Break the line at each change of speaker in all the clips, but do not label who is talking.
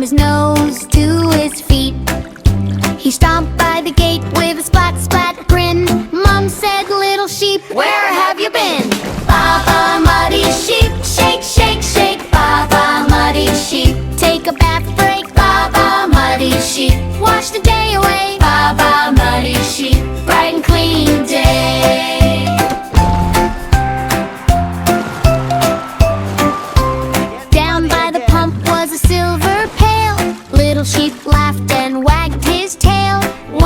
from his nose to his feet. He stomped by the gate with a splat, splat grin. Mom said, "Little sheep, where have you been?" Baa Baa, muddy sheep, shake, shake, shake. Baa Baa, muddy sheep, take a bath break. Baa Baa, muddy sheep, wash the day away. Baa Baa, muddy sheep, bright and clean day. Down by the pump was a silver pail. Little sheep laughed and wagged his tail.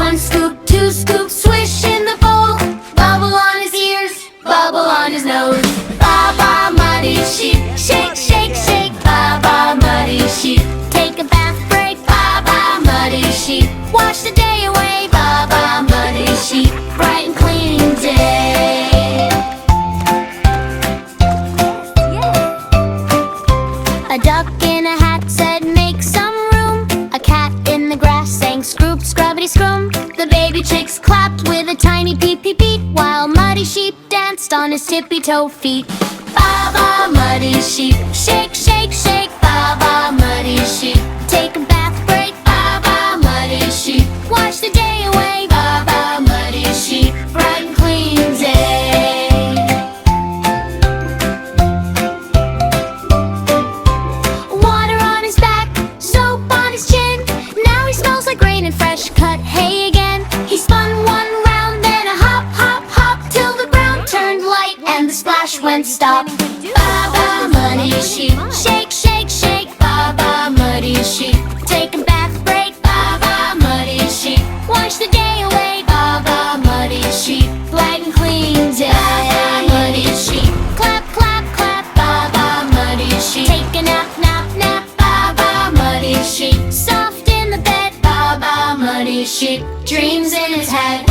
One scoop, two scoops, swish in the bowl. Bubble on his ears, bubble on his nose. Baa Baa, muddy sheep, shake, shake, shake. Baa Baa, muddy sheep, take a bath break. Baa Baa, muddy sheep, wash the day away. Baa Baa, muddy sheep, bright and clean day. A duck in a hat said, "Make some room." A cat in the grass sang, "Scroop, scrubbity scrum." The baby chicks clapped with a tiny peep peep beat, while muddy sheep danced on his tippy toe feet. Baa Baa, muddy sheep, shake, shake, shake. Baa Baa, muddy sheep, take a bath break. Baa Baa, muddy sheep, wash the day away. Baa Baa, muddy sheep, bright and clean day. Water on his back, soap on his chin. Now he smells like rain and fresh cut hay again. He spun one round, then a hop, hop, hop, till the ground turned light and the splash went stop. Baa Baa, muddy sheep, shake, shake, shake. Baa Baa, muddy sheep, take a bath break. Baa Baa, muddy sheep, wash the day away. Baa Baa, muddy sheep, bright and clean day. Baa Baa, muddy sheep, clap, clap, clap. Baa Baa, muddy sheep, take a nap, nap, nap. Baa Baa, muddy sheep, soft in the bed. Baa Baa, muddy sheep, dreams in his head.